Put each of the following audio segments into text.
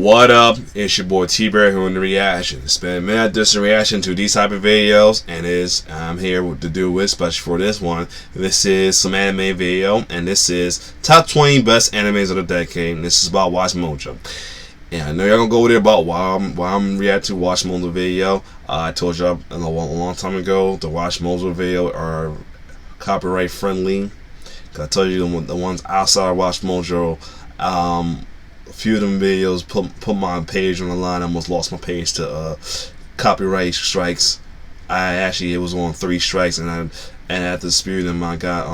What up? It's your boy T-Bear here on the reaction. It's been a minute just a reaction to these type of videos, and I'm here to do it, especially for this one. This is some anime video, and this is top 20 best animes of the decade. And this is about Watch Mojo. And I know y'all gonna go over there about why I'm reacting to Watch Mojo video. I told y'all a long time ago the Watch Mojo video are copyright friendly. Cause I told you the ones outside of Watch Mojo, a few of them videos put my page on the line. I almost lost my page to copyright strikes. It was on 3 strikes, and after disputing them, I got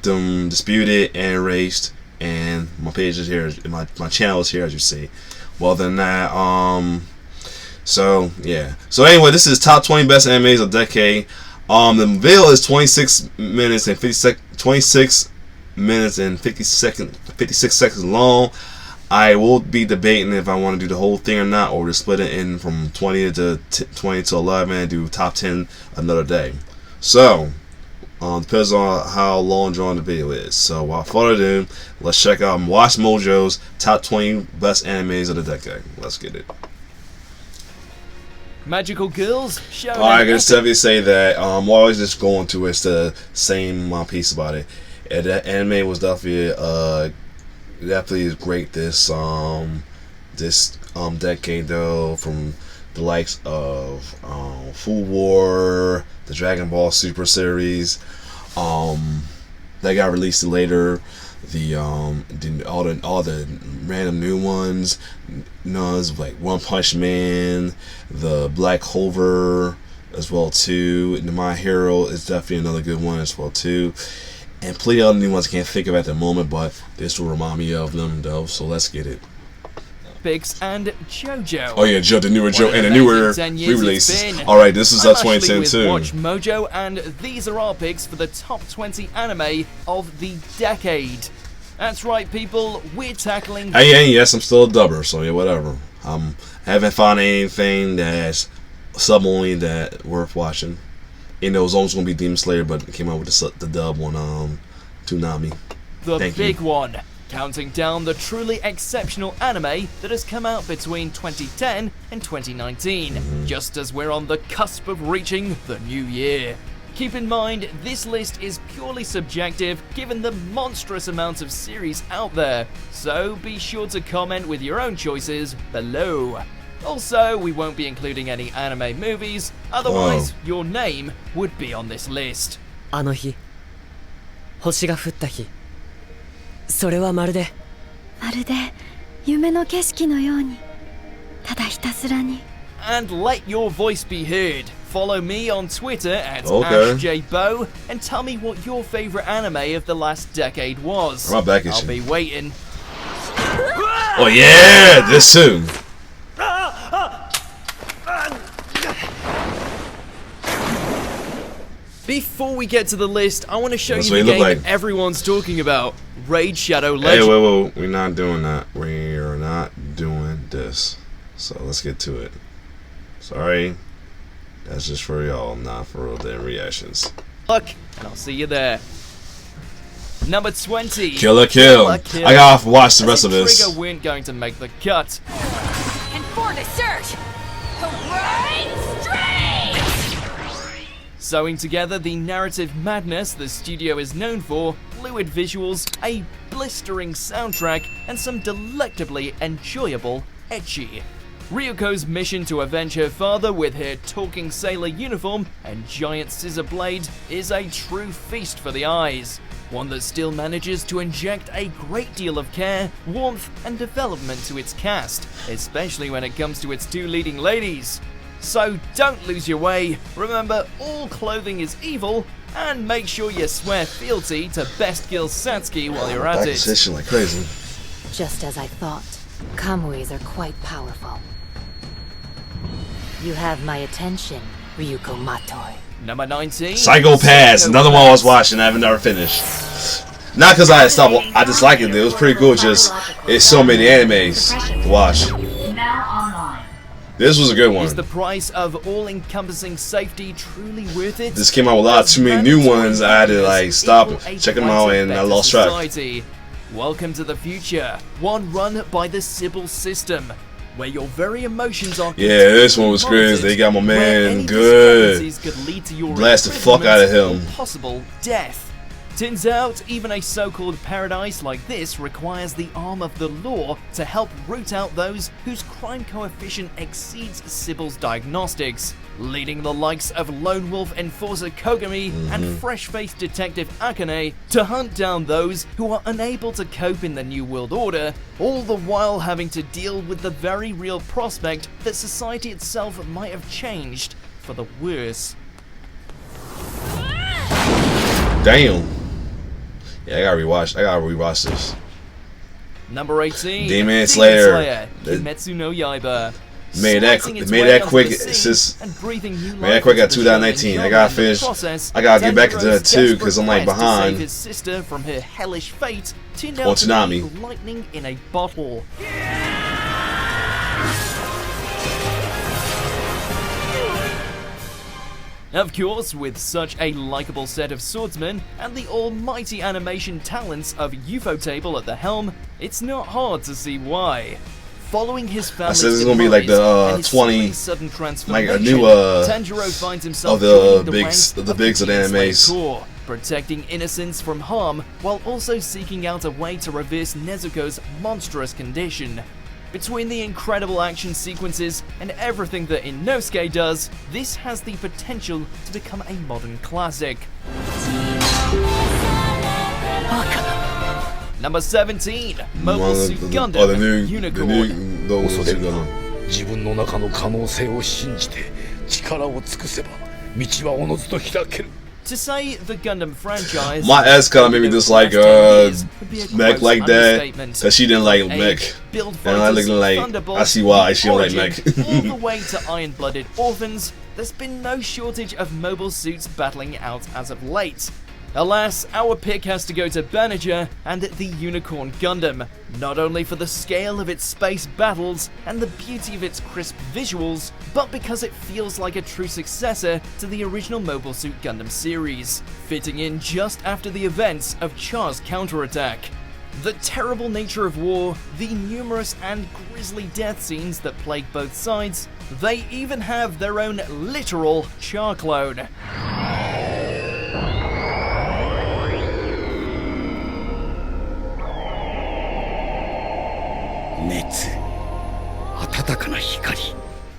them disputed and erased, and my page is here. My channel is here, as you see. Well, then that so yeah. So anyway, this is top 20 best animes of the decade. The video is 26 minutes and 56 seconds long. I will be debating if I want to do the whole thing or not, or to split it in from 20 to 11 and do top 10 another day. So depends on how long drawn the video is. So without further ado, let's check out Watch Mojo's top 20 best animes of the decade. Let's get it. Magical girls show. I can definitely say that what I was just going to is the same piece about it. And that anime was definitely great this decade though, from the likes of Full War, the Dragon Ball Super series, that got released later, all the random new ones like One Punch Man, the Black Clover as well too, and My Hero is definitely another good one as well too. And plenty of other new ones I can't think of at the moment, but this will remind me of them though, so let's get it. Biggs and JoJo. Oh yeah, the newer JoJo and the newer re-releases. Alright, this is up 2010 too. Watch Mojo, and these are our picks for the top 20 anime of the decade. That's right, people, we're tackling... Yes, I'm still a dubber, so yeah, whatever. I haven't found anything that's sub-only that worth watching. And it was almost going to be Demon Slayer, but it came out with the dub on Toonami. The big one, counting down the truly exceptional anime that has come out between 2010 and 2019, just as we're on the cusp of reaching the new year. Keep in mind, this list is purely subjective given the monstrous amount of series out there, so be sure to comment with your own choices below. Also, we won't be including any anime movies, otherwise your name would be on this list. あの日、星が降った日。それはまるで夢の景色のように、ただひたすらに。And let your voice be heard. Follow me on Twitter at AshJBo and tell me what your favorite anime of the last decade was. I'll be waiting. Oh yeah, this soon. Before we get to the list, I want to show you the game everyone's talking about. Raid Shadow Legends. Hey, wait, we're not doing that. We're not doing this. So let's get to it. Sorry. That's just for y'all, not for real damn reactions. Look, and I'll see you there. Number 20. Kill la Kill. I gotta watch the rest of this. Trigger weren't going to make the cut. And for the search, parade straight! Sewing together the narrative madness the studio is known for, fluid visuals, a blistering soundtrack, and some delectably enjoyable ecchi. Ryuko's mission to avenge her father with her talking sailor uniform and giant scissor blade is a true feast for the eyes. One that still manages to inject a great deal of care, warmth, and development to its cast, especially when it comes to its 2 leading ladies. So don't lose your way, remember all clothing is evil, and make sure you swear fealty to Best Girl Satsuki while you're at it. Like crazy. Just as I thought, Kamuis are quite powerful. You have my attention, Ryuko Matoi. Number 19. Psycho Pass, another one I was watching, I haven't never finished. Not because I stopped, I just like it, it was pretty cool, just, it's so many animes to watch. This was a good one. Is the price of all-encompassing safety truly worth it? This came out with too many new ones, I had to like stop, check them out, and I lost track. Welcome to the future, one run by the Sybil system, where your very emotions are Yeah, this one was crazy. They got my man good. could lead to your Blast the fuck out of him. or possible death. Turns out, even a so-called paradise like this requires the arm of the law to help root out those whose crime coefficient exceeds Sybil's diagnostics, leading the likes of Lone Wolf Enforcer Kogami and fresh-faced Detective Akane to hunt down those who are unable to cope in the New World Order, all the while having to deal with the very real prospect that society itself might have changed for the worse. Damn. Yeah, I gotta rewatch this. Number 18, Demon Slayer. Kimetsu no Yaiba. Made that quick. It's just made that quick at 2019. I gotta finish. I gotta get back into that too because I'm like behind. His sister from her hellish fate turned On out to Toonami. be lightning in a bottle. Of course, with such a likable set of swordsmen and the almighty animation talents of Ufotable at the helm, it's not hard to see why. Following his family's said this is gonna be like the, demise and his 20 sudden like a transformation, new Tanjiro finds himself of the joining bigs ranks of the bigs of the Demon Slayer animes. Corps, protecting innocents from harm while also seeking out a way to reverse Nezuko's monstrous condition. Between the incredible action sequences and everything that Inosuke does, this has the potential to become a modern classic. Number 17, Mobile Suit Gundam Unicorn. Gundam. 自分の中の可能性を信じて力を尽くせば道はおのずと開ける To say the Gundam franchise, My ex kind of made me dislike mech like that because she didn't like A, mech. build And I fighters, look like Thunderbolts, I see why she don't like Origin, mech. all the way to iron-blooded orphans, there's been no shortage of mobile suits battling out as of late. Alas, our pick has to go to Banija and the Unicorn Gundam, not only for the scale of its space battles and the beauty of its crisp visuals, but because it feels like a true successor to the original Mobile Suit Gundam series, fitting in just after the events of Char's counterattack. The terrible nature of war, the numerous and grisly death scenes that plague both sides, they even have their own literal Char clone.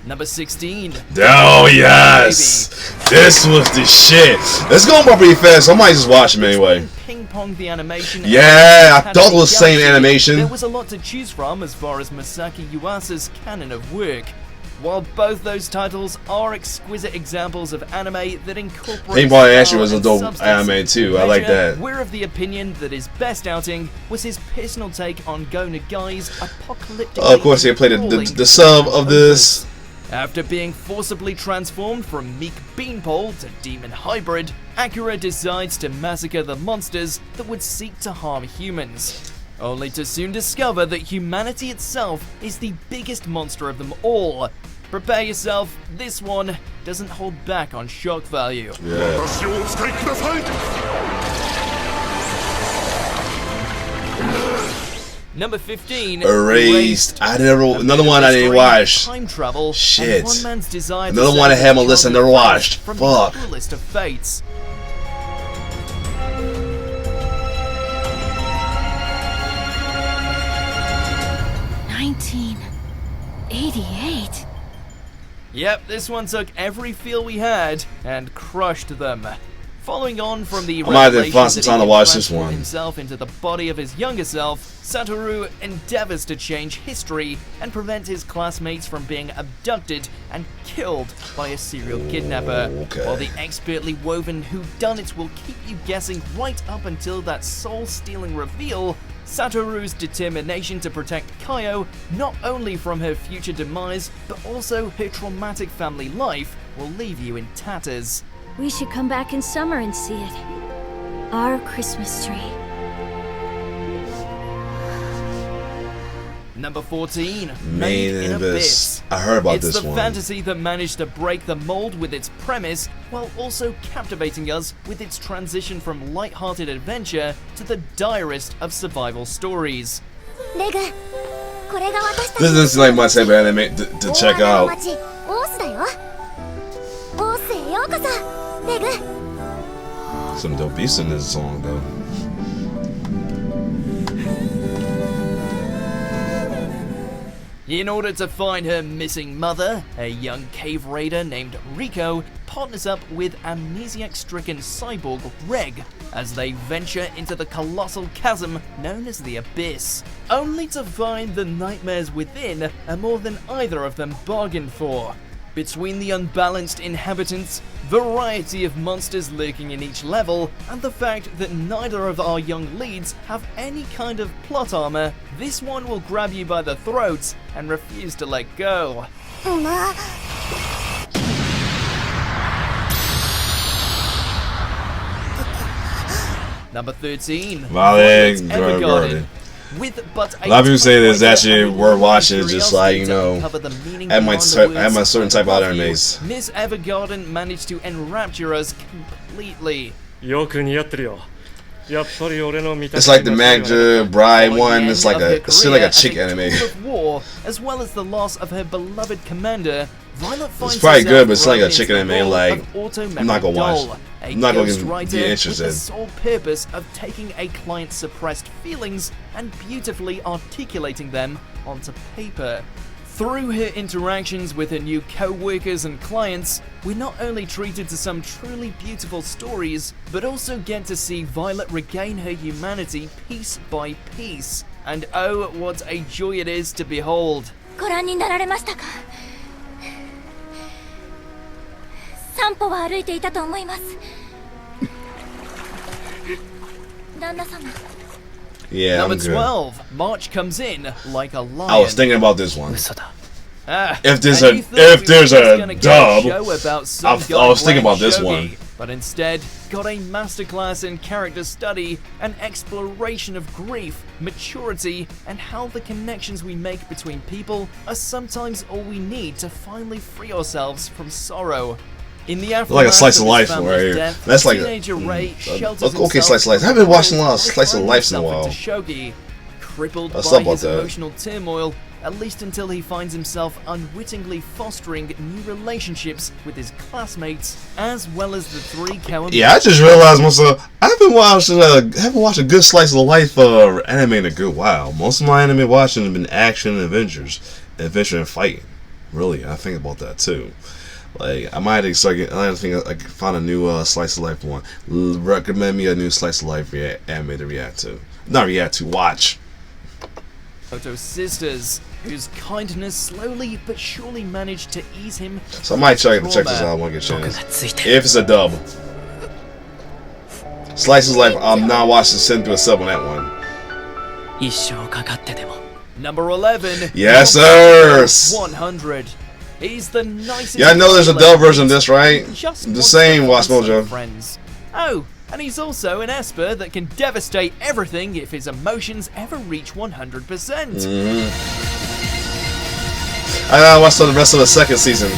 Number 16. Oh yes, this was the shit. Let's go more pretty fast. I might just watch them anyway. Ping pong the animation. Yeah, I thought it was the same animation. There was a lot to choose from as far as Masaki Yuasa's canon of work. While both those titles are exquisite examples of anime that incorporate Paintball Asher was a and dope substance, anime too. I like Measure, that. We're of the opinion that his best outing was his personal take on Go Nagai's apocalyptic. Of course, they played the sub of this. After being forcibly transformed from meek beanpole to demon hybrid, Akira decides to massacre the monsters that would seek to harm humans, only to soon discover that humanity itself is the biggest monster of them all. Prepare yourself, this one doesn't hold back on shock value. Yeah. Number 15, Erased. Another one I didn't watch. Time travel. Shit. And one man's desire to Another one I save had on my the list I childhood never watched. from Fuck. the cruelest of fates. '88. Yep, this one took every feel we had and crushed them. Following on from the I might have to revelation find some that time he to watch had this transformed one. himself into the body of his younger self, Satoru endeavors to change history and prevent his classmates from being abducted and killed by a serial kidnapper. Okay. While the expertly woven whodunit will keep you guessing right up until that soul-stealing reveal, Satoru's determination to protect Kaio not only from her future demise, but also her traumatic family life will leave you in tatters. We should come back in summer and see it. Our Christmas tree. Number 14, Main Made in Abyss. Abyss. I heard about It's this the one. fantasy that managed to break the mold with its premise, while also captivating us with its transition from light-hearted adventure to the direst of survival stories. レグ、これが私たち This doesn't seem like much of an anime to check 大 out. 穴の町オースだよ。オースへようこそ、レグ。 Some dope beats in this song though. In order to find her missing mother, a young cave raider named Rico partners up with amnesiac-stricken cyborg Reg as they venture into the colossal chasm known as the Abyss, only to find the nightmares within are more than either of them bargained for. Between the unbalanced inhabitants, variety of monsters lurking in each level, and the fact that neither of our young leads have any kind of plot armor, this one will grab you by the throats and refuse to let go. まあ、 Number 13. Violet Violet Evergarden. Evergarden. With but A lot of people say this tiny actually writer worth and watching. It's just like, you curiosity to know, uncover the meaning I have behind the my words certain type of I love you, animes. Miss Evergarden managed to enrapture us completely. よく似合ってるよ。やっぱり俺の見た It's like the 間違いは Magda Bride Following one. the It's end like of a her it's still like career a chick as a anime. tool of war, as well as the loss of her beloved commander, Violet finds probably herself good, but it's like a thrown chicken into the anime, role like, of Auto I'm not gonna watch. Doll, a I'm not gonna ghost be writer with interested. the sole purpose of taking a client's suppressed feelings and beautifully articulating them onto paper. Through her interactions with her new co-workers and clients, we're not only treated to some truly beautiful stories, but also get to see Violet regain her humanity piece by piece. And oh, what a joy it is to behold. ご覧になられましたか。散歩は歩いていたと思います。旦那様。 Yeah, I'm Number good. 12, March comes in like a lion. I was thinking about this one. 嘘だ。 Ah, If there's and a- you thought if we there's were a just gonna get dub, show about some I guy was thinking playing about this shogi, one. but instead got a masterclass in character study, an exploration of grief, maturity, and how the connections we make between people are sometimes all we need to finally free ourselves from sorrow. In the aftermath Like a slice of his life family's right here. death, That's like a- teenager Ray shelters okay, himself slice of life. I haven't watched a lot of slice of by lives in a himself while. into shogi, crippled Let's by talk about his that. emotional turmoil, at least until he finds himself unwittingly fostering new relationships with his classmates, as well as the three Kawaii. Yeah, I just realized myself. I haven't watched a good slice of life anime in a good while. Most of my anime watching have been action and adventure and fighting. Really, I think about that too. Like I might start getting. I think I could find a new slice of life one. Recommend me a new slice of life anime to react to. Not react to, watch. Photo sisters, whose kindness slowly but surely managed to ease him. So I might check from this trauma. out when I get a 僕 chance. がついてる。 If it's a dub. Slice of life. I'm not watching send through a sub on that one. 一生かかってでも。 Number 11. Yes, sir. 100. He's the nicest. Yeah, I know there's a villain dub version of this, right? Just The wants same, to Watch find some Mojo. friends. Oh, and he's also an Esper that can devastate everything if his emotions ever reach 100%. I gotta watch the rest of the second season.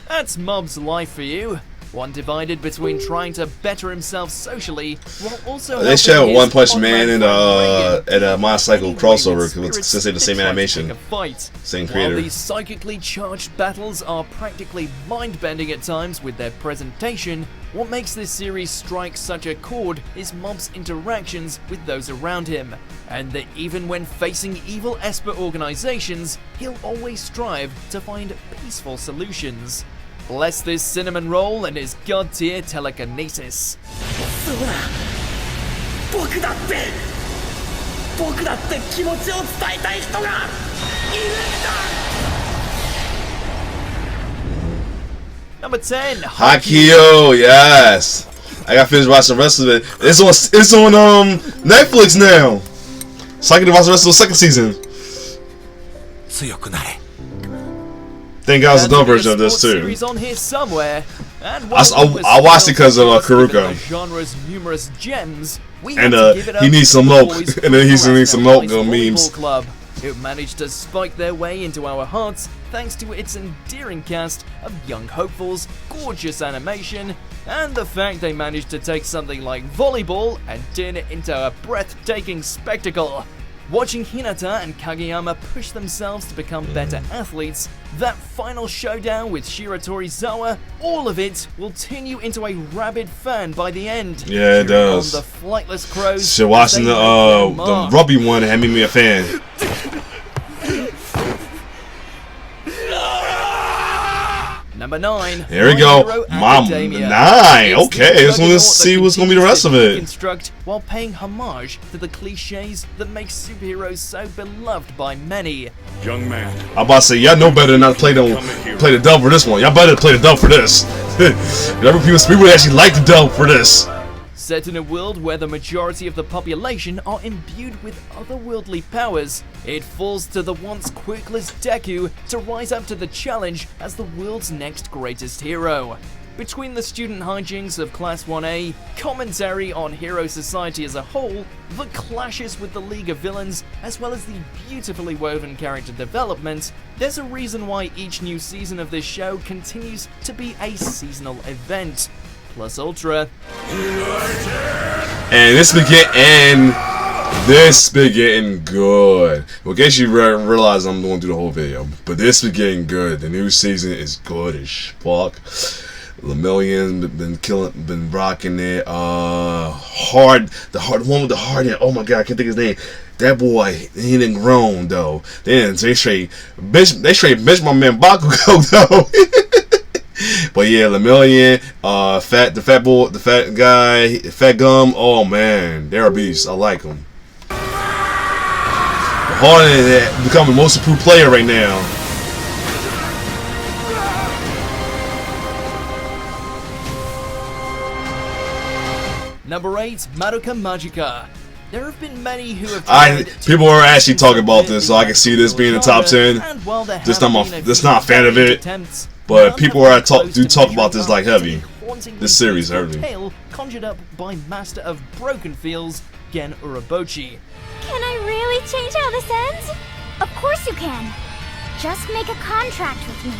That's Mob's life for you. One divided between trying to better himself socially while also They showed helping One his Punch Man odd and man Reagan a motorcycle any crossover Reagan spirits since they're the same that try to animation. pick a fight. Same While creator. these psychically charged battles are practically mind-bending at times with their presentation, what makes this series strike such a chord is Mob's interactions with those around him, and that even when facing evil Esper organizations, he'll always strive to find peaceful solutions. Bless this cinnamon roll and his god-tier telekinesis. そうだ。僕だって気持ちを伝えたい人がいるんだ。 Number 10, Hakio, yes. I got finished watching the rest of it. It's on Netflix now. So I can watch the rest of the second season. 強くなれ。 Thank God it's a dub There's version of this sports too. series on here somewhere. And I watched it 'cause of, Kuroko. The genre's numerous gems, We And, have to give it he up needs to some the milk. boys And then he's from needs some Rascal milk Boys on Volleyball memes. Club, who managed to spike their way into our hearts thanks to its endearing cast of young hopefuls, gorgeous animation, and the fact they managed to take something like volleyball and turn it into a breathtaking spectacle. Watching Hinata and Kageyama push themselves to become better athletes, that final showdown with Shiratorizawa, all of it will turn you into a rabid fan by the end. Yeah, it Cheering on does. the flightless crows. So watching as they make their the mark. rugby one had made me a fan. Number 9. Here we My go. Hero Mom, Academia. 9. It's Okay, the let's juggernaut see that what's gonna be the rest of continues to it. deconstruct while paying homage to the cliches that make superheroes so beloved by many. Young man, I'm about to say, y'all know better than not play the dub for this one. Y'all better play the dub for this. People actually like the dub for this. Set in a world where the majority of the population are imbued with otherworldly powers, it falls to the once quirkless Deku to rise up to the challenge as the world's next greatest hero. Between the student hijinks of Class 1A, commentary on hero society as a whole, the clashes with the League of Villains, as well as the beautifully woven character development, there's a reason why each new season of this show continues to be a seasonal event. Plus Ultra. And this been getting good. Well, in case you realize I'm going to do the whole video, but this been getting good. The new season is good as fuck. Lemillion's been rocking it. The one with the hard hand. Oh my god, I can't think of his name. That boy, he didn't grown though. They straight bitch my man Bakugo though. But yeah, Lemillion, the fat boy, the fat guy, Fat Gum. Oh man, they're a beast. I like them. Harden becoming the most improved player right now. Number 8, Madoka Magica. There have been many who have people are actually talking about this, so I can see this being in the top 10. Just not a fan of it, but people are talk about this like heavy. This series heavy. Tale conjured up by master of broken fields, Gen Urabochi. Can I really change how this ends? Of course you can. Just make a contract with me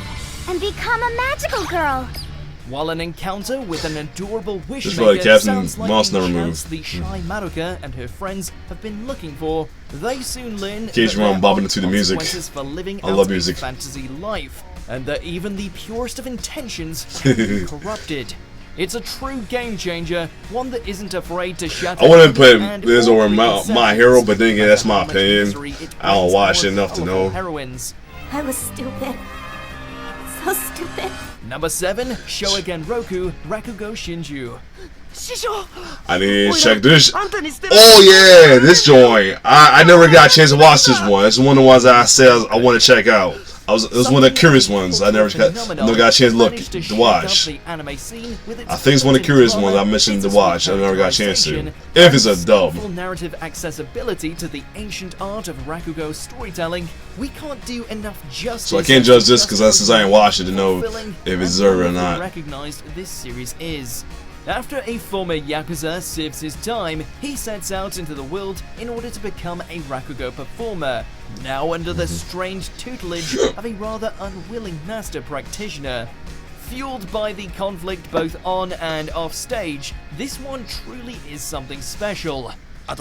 and become a magical girl. While an encounter with an adorable This is like wishmaker Captain sounds like Moss the never chance moved. the shy Madoka and her friends have been looking for, they soon learn that Cage Run there bobbing are into the music. consequences for living I out love a music. fantasy life, and that even the purest of intentions can be corrupted. It's a true game changer, one that isn't afraid to shatter. I wouldn't any put and this all over My preconceptions, Hero, but then again, that's no my matter how much opinion. misery it I don't brings watch towards enough to powerful know. Heroines. I was stupid. So stupid. Number 7, Shogen Roku Rakugo Shinju. I need to check this. Oh yeah, this joint. I never got a chance to watch this one. It's one of the ones that I said I want to check out. It was one of the curious ones. I never got a chance to look to watch. I think it's one of the curious ones I mentioned to watch. I never got a chance to. If it's a dub. Full narrative accessibility to the ancient art of Rakugo storytelling, we can't do enough justice. So I can't judge this because since I ain't watched it to know if it's deserved or not. Recognized this series is. After a former Yakuza serves his time, he sets out into the world in order to become a Rakugo performer, now under the strange tutelage of a rather unwilling master practitioner. Fueled by the conflict both on and off stage, this one truly is something special. I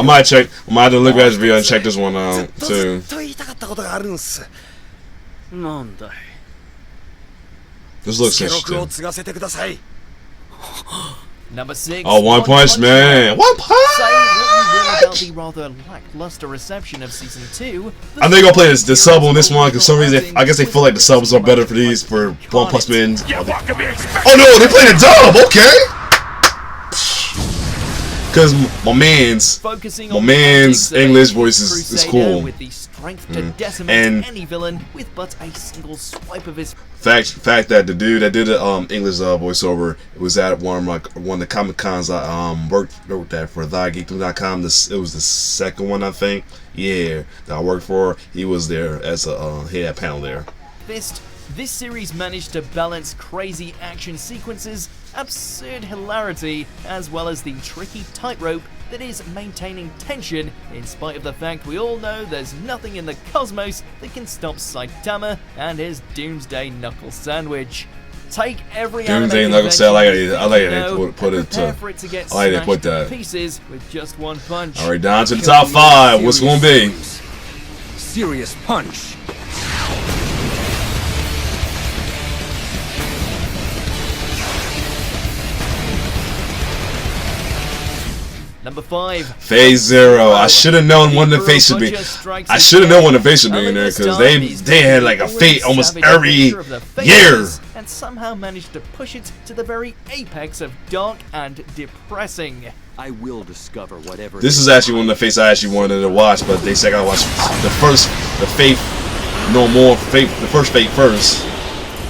might have to look at this video and check this one out too. This looks interesting. Number 6. Oh, One Punch Man. One Say what you will about Punch! the rather lackluster reception of season 2. I think I'll play the sub on this one because for some reason I guess they feel like the subs are better for these for One Punch Man. Oh no, they play the dub. Okay. Because my man's English voice is cool. With the strength to decimate And any villain with but a single swipe of his fact that the dude that did the English voiceover was at one of the Comic Cons I wrote that for TheGeek.com. It was the second one I think. Yeah, that I worked for. He was there as a he had a panel there. fist. This series managed to balance crazy action sequences, absurd hilarity, as well as the tricky tightrope that is maintaining tension in spite of the fact we all know there's nothing in the cosmos that can stop Saitama and his Doomsday Knuckle Sandwich. Take every Doomsday anime Knuckle Sandwich, adventure I like you it. know Put and it prepare to- for it to get I like they smashed put to that. pieces with just one punch. Alright, down to the top 5. What's it gonna be? Serious punch. Number 5. Phase 0. I should have known when the face should be. I should have known when the face should be in there because they had like a fate almost every year. And somehow managed to push it to the very apex of dark and depressing. I will discover whatever. This is actually one of the fates I actually wanted to watch, but they said I gotta watch the Fate, no more Fate, the first Fate first.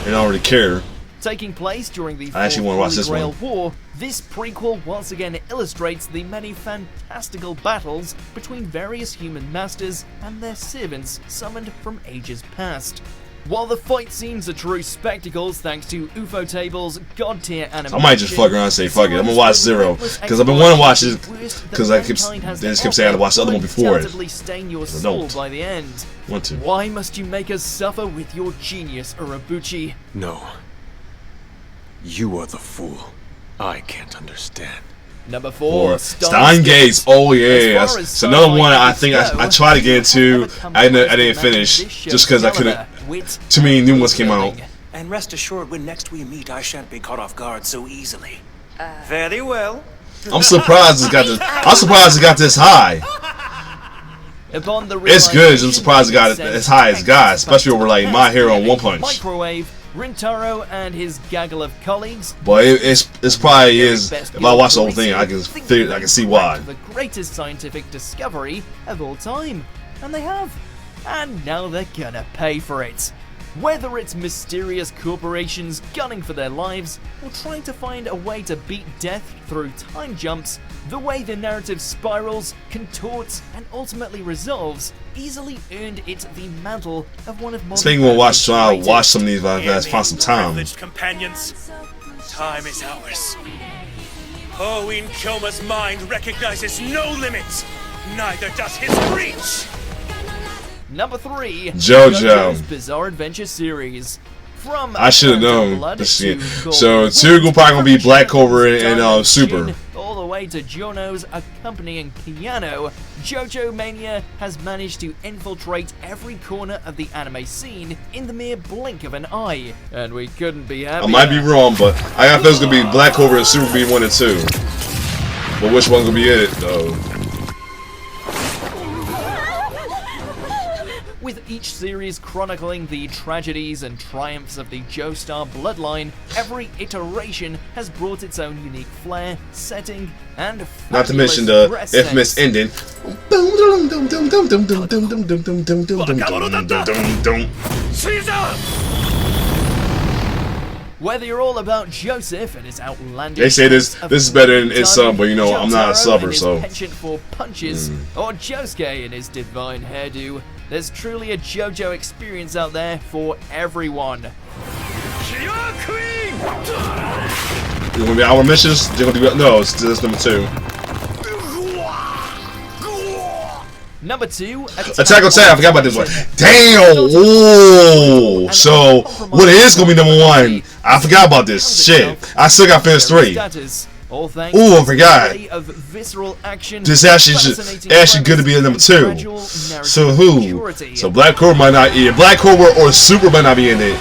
They don't really care. Taking place during the I actually Fourth wanna watch this Holy one. Grail War, this prequel once again illustrates the many fantastical battles between various human masters and their servants summoned from ages past. While the fight scenes are true spectacles thanks to UFO tables, god tier animation, I might just fuck around and say fuck it. I'm gonna watch Zero because I've been wanting to watch it because they just kept saying I had to watch the other one before it. Undoubtedly stain your I soul don't. by the end. Want to? Why must you make us suffer with your genius, Urabuchi? No. You are the fool. I can't understand. Number 4, Or Steins;Gate. Oh yeah, As far as it's another one I think Starlight I goes, tried to get into. never come I close to didn't matching finish this show's just because I couldn't. caliber, wit, Too many and new ones came out. building. And rest assured, when next we meet, I shan't be caught off guard so easily. Very well. I'm surprised it's got this. I'm surprised it got this high. Upon the It's good. I'm surprised it got realization as high as it got, especially over like My Hero and One Sensei Punch. Microwave, Rintaro and his gaggle of colleagues. But it's probably is. If I watch the whole thing, I can see why. The greatest scientific discovery of all time, and they have, and now they're gonna pay for it. Whether it's mysterious corporations gunning for their lives, or trying to find a way to beat death through time jumps, the way the narrative spirals, contorts, and ultimately resolves easily earned it the mantle of one of modern Speaking of watch, try to anime's watch some of these. I've find some time. Privileged companions, time is ours. Oh, in Kyoma's mind recognizes no limits. Neither does his reach. Number 3, JoJo. JoJo's Bizarre Adventure series. From I should have Phantom known Blood this to shit. Golden So Wind, two probably gonna be Black Clover and Diamond Super. Shin, all the way to Jono's accompanying piano, JoJo Mania has managed to infiltrate every corner of the anime scene in the mere blink of an eye, and we couldn't be happier. I might be wrong, but I got feels gonna be Black Clover and Super be 1 and 2. But which one gonna be it though? With each series chronicling the tragedies and triumphs of the Joestar bloodline, every iteration has brought its own unique flair, setting, and Not to mention fabulous the dress infamous sense. ending. Whether you're all about Joseph and his outlandish They say this sense of is better than its time, but you know I'm not a Jotaro subber, and his so penchant for punches, or Josuke and his divine hairdo, there's truly a JoJo experience out there for everyone. it's gonna be our missions. They're gonna be no, it's number 2. Number 2, Attack on Titan. I forgot about this one. Damn! Ooh! So what is gonna be number 1? I forgot about this. Shit! I still got finished 3. All thanks Ooh, I to forgot. a array of visceral action, This actually fascinating good to be at number 2. gradual narrative So who? maturity. So Black Clover might not. Yeah, Black Clover or Super might not be in it.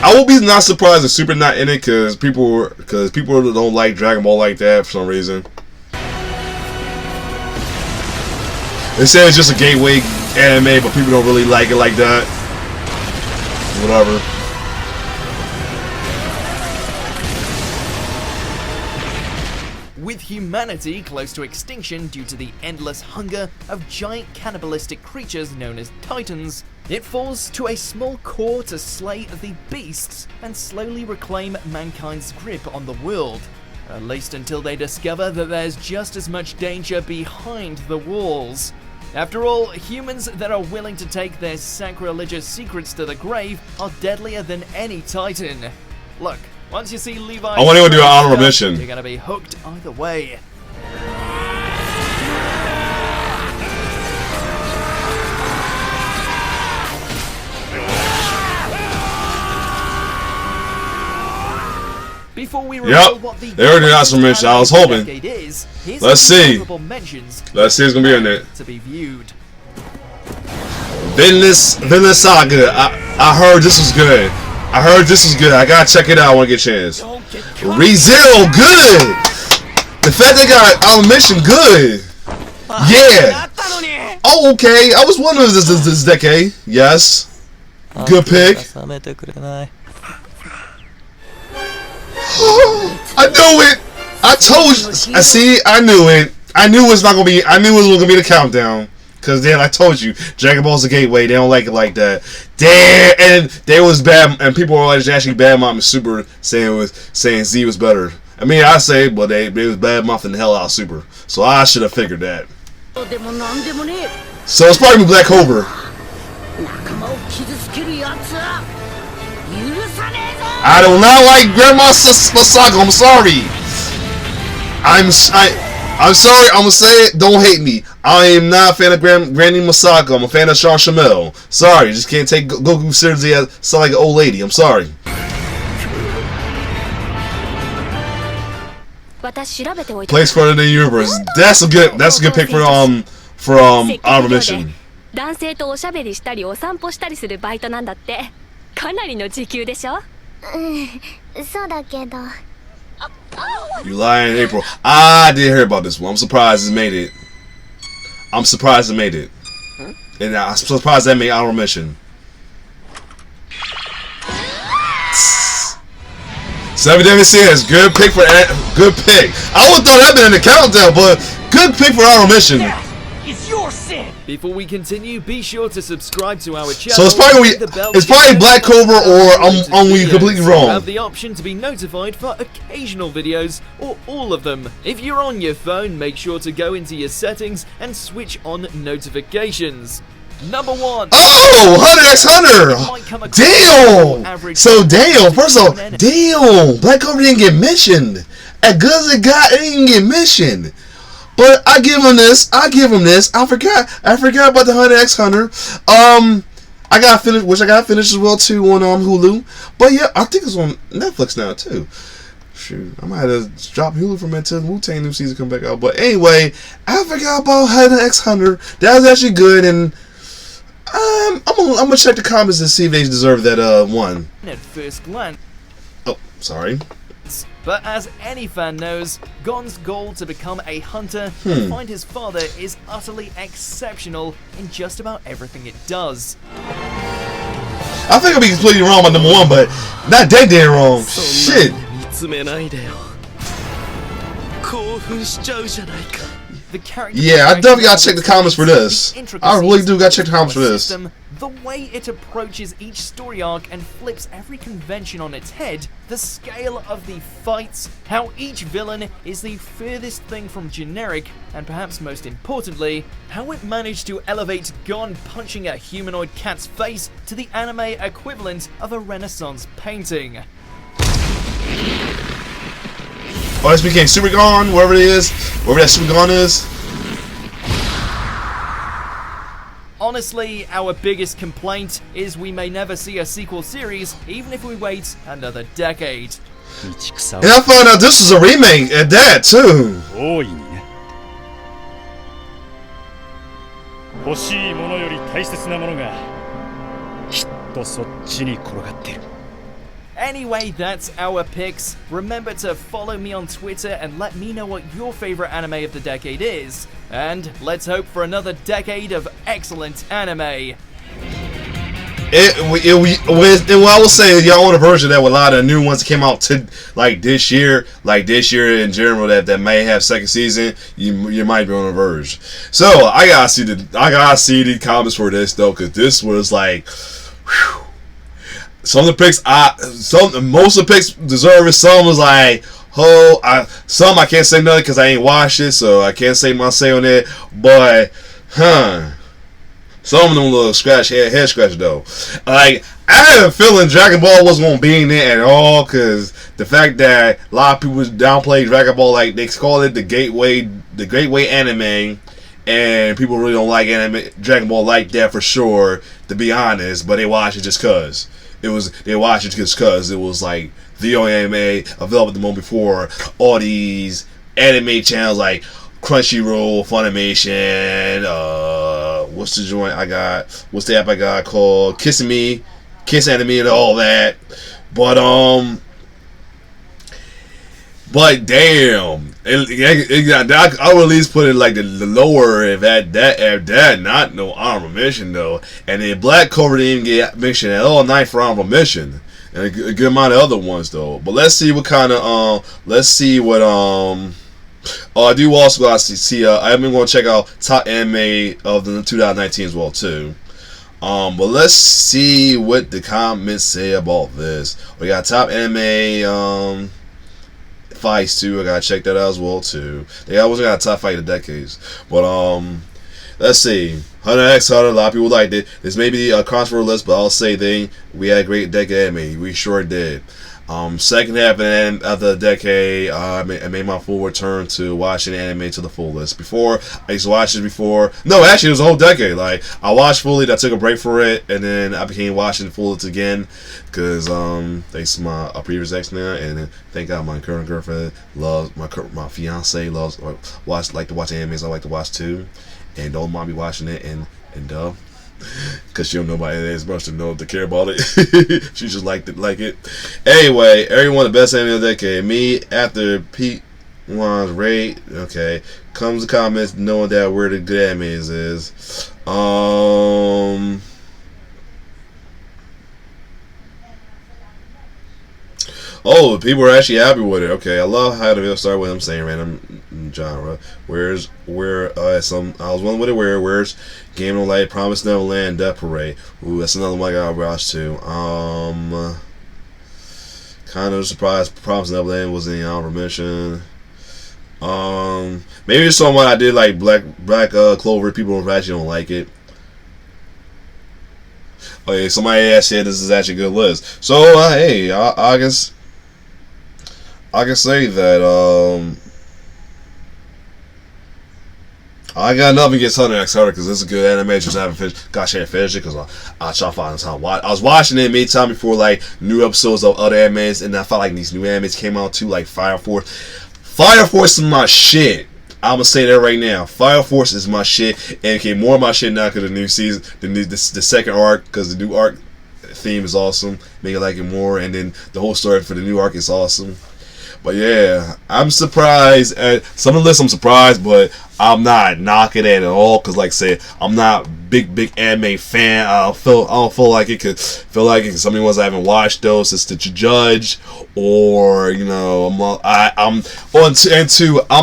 I will be not surprised if Super not in it because people don't like Dragon Ball like that for some reason. They say it's just a gateway anime, but people don't really like it like that. Whatever. With humanity close to extinction due to the endless hunger of giant cannibalistic creatures known as Titans, it falls to a small core to slay the beasts and slowly reclaim mankind's grip on the world. At least until they discover that there's just as much danger behind the walls. After all, humans that are willing to take their sacrilegious secrets to the grave are deadlier than any Titan. Look, once you see Levi, I want to do an honorable mission. you're gonna be hooked either way. Before we reveal what the they already got some mention. I was hoping. Is, Let's see. Mentions Let's see what's gonna be in it. To be viewed. Vinland Saga. I heard this was good. I heard this was good. I gotta check it out. I wanna get a chance. ReZero, good. The fact they got Animation, good. Yeah. Oh, okay. I was wondering this decade. Yes. Good pick. I knew it. I told you. I see. I knew it. I knew it was not gonna be. I knew it was gonna be the countdown. Cause then I told you, Dragon Ball's the gateway. They don't like it like that. Damn, and they was bad, and people were actually bad mouthing Super, saying Z was better. I mean, I say, but they was bad mouthing the hell out of Super. So I should have figured that. So it's probably Black Cobra. I do not like Grandma Masako. I'm sorry. I'm sorry. I'm gonna say it. Don't hate me. I am not a fan of Granny Masako. I'm a fan of Sean Shamel. Sorry, just can't take Goku seriously as sound like an old lady. I'm sorry. Place further in the universe. That's a good pick for Honorable Mission. 男性とおしゃべりしたりお散歩したりするバイトなんだって。かなりの時給でしょ？そうだけど。 You lying, April. I did hear about this one. I'm surprised it made it. I'm surprised it made it. And I'm surprised that made Honorable Mission. 776, good pick for good pick. I would thought that'd been in the countdown, but good pick for Honorable Mission. It's your sin. Before we continue, be sure to subscribe to our channel. So it's probably Black Cobra, or I'm completely wrong. You have the option to be notified for occasional videos or all of them. If you're on your phone, make sure to go into your settings and switch on notifications. Number 1. Oh, Hunter x Hunter. Damn. So damn. First of all, damn. Black Cobra didn't get mentioned. As good as it got, it didn't get mentioned. But I give him this. I forgot about the Hunter x Hunter. I got finished, which I got finished as well too on Hulu. But yeah, I think it's on Netflix now too. Shoot, I might have to drop Hulu from it until Wu-Tang new season come back out. But anyway, I forgot about Hunter x Hunter. That was actually good, and I'm gonna check the comments and see if they deserve that one. At first glance. Oh, sorry. But as any fan knows, Gon's goal to become a hunter and find his father is utterly exceptional in just about everything it does. I think I'll be completely wrong on number 1, but not that damn wrong. Shit. Yeah, I definitely gotta check the comments for this. I really do gotta check the comments for this. The way it approaches each story arc and flips every convention on its head, the scale of the fights, how each villain is the furthest thing from generic, and perhaps most importantly, how it managed to elevate Gon punching a humanoid cat's face to the anime equivalent of a Renaissance painting. Oh, this became Super Gon, wherever it is, wherever that Super Gon is. Honestly, our biggest complaint is we may never see a sequel series, even if we wait another decade. And I found out this was a remake at that, too. Anyway, that's our picks. Remember to follow me on Twitter and let me know what your favorite anime of the decade is. And let's hope for another decade of excellent anime. And what I will say, y'all want a version that with a lot of new ones that came out to this year in general that may have second season, you might be on the verge. So I gotta see the comments for this though, because this was like, whew. Some of the picks, most of the picks deserve it. Some was like, some I can't say nothing because I ain't watched it, so I can't say my say on it. But, some of them little head scratch though. Like, I had a feeling Dragon Ball wasn't gonna be in there at all, because the fact that a lot of people downplay Dragon Ball, like they call it the gateway anime, and people really don't like Dragon Ball like that for sure, to be honest. But they watch it just cause. they watched it just because it was like the only anime available at the moment before all these anime channels like Crunchyroll, Funimation, what's the joint I got? What's the app I got called? Kiss Anime, and all that. But damn, I would at least put it like the lower if that not no honorable mention though. And then Black Clover didn't even get mentioned at all. Night for honorable mention, and a good amount of other ones though. But let's see what kind of I do also got to see. I'm going to check out top anime of the 2019 as well too. But let's see what the comments say about this. We got top anime fights too. I gotta check that out as well too. They always got a top fight of decades. But let's see. Hunter x Hunter. A lot of people liked it. This may be a controversial list, but I'll say we had a great decade anime. We sure did. Second half of the decade, I made my full return to watching anime to the fullest. Before, I used to watch it before. No, actually, it was a whole decade. Like, I watched fully, I took a break for it, and then I became watching fullest again. Because, thanks to my previous ex now, and then thank God my current girlfriend loves, my fiance loves, like to watch animes I like to watch too. And don't mind me watching it and dub. Because she don't know about it as much to care about it. She just liked it. Anyway, everyone, the best anime of the decade. Me, after Pete Wan's rate, okay, comes the comments knowing that where the good animes is. Oh, people are actually happy with it. Okay, I love how the video started with them saying random genre. I was wondering what it where's Game of Light, Promise Neverland, Death Parade. Ooh, that's another one I got to watch too. Kind of surprised Promise Neverland was in the honorable mention. Maybe it's someone I did like Black Clover. People actually don't like it. Okay, somebody said this is actually a good list. So hey, I guess I can say that I got nothing against Hunter x Hunter because it's a good anime. Just haven't finished. Gosh, I haven't finished it because I try to find time. I was watching it many times before like new episodes of other animes, and I felt like these new animes came out too, like Fire Force. Fire Force is my shit. I'm gonna say that right now. Fire Force is my shit, and it became more of my shit now because the new season, the second arc, because the new arc theme is awesome. Make it like it more, and then the whole story for the new arc is awesome. But yeah, I'm surprised at some of the lists. I'm surprised, but I'm not knocking it at all. Cause like I said, I'm not big anime fan. I don't feel like it could feel like it. Cause some of the ones I haven't watched those is to judge, or you know, I'm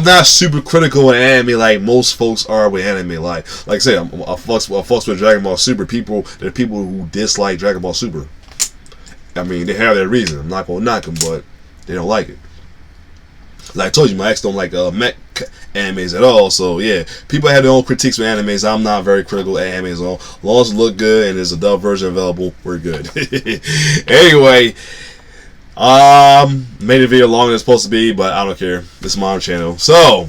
not super critical of anime like most folks are with anime. Like I said, I fucks with Dragon Ball Super. There are people who dislike Dragon Ball Super. I mean, they have their reason. I'm not gonna knock them, but they don't like it. Like I told you, my ex don't like mech animes at all. So yeah, people have their own critiques with animes. I'm not very critical of animes at all. As long as it look good and there's a dub version available, we're good. Anyway, made the video longer than it's supposed to be, but I don't care. This is my own channel. So,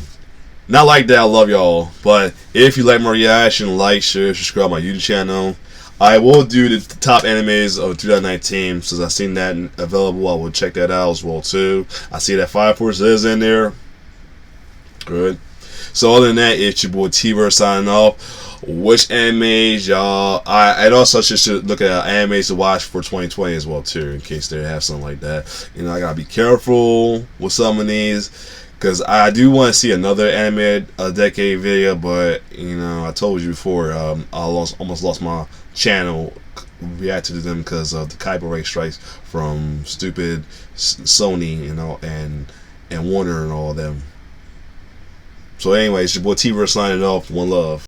not like that, I love y'all. But if you like my reaction, like, share, subscribe to my YouTube channel. I will do the top animes of 2019 since I've seen that available. I will check that out as well too. I see that Fire Force is in there. Good. So other than that, it's your boy T-Verse signing off. Which animes y'all? I also should look at animes to watch for 2020 as well too, in case they have something like that. You know, I gotta be careful with some of these. Because I do want to see another anime a decade video, but you know, I told you before, I almost lost my channel reacted to them because of the copyright strikes from stupid Sony and Warner and all of them. So anyway, it's your boy T-Verse signing off. One love.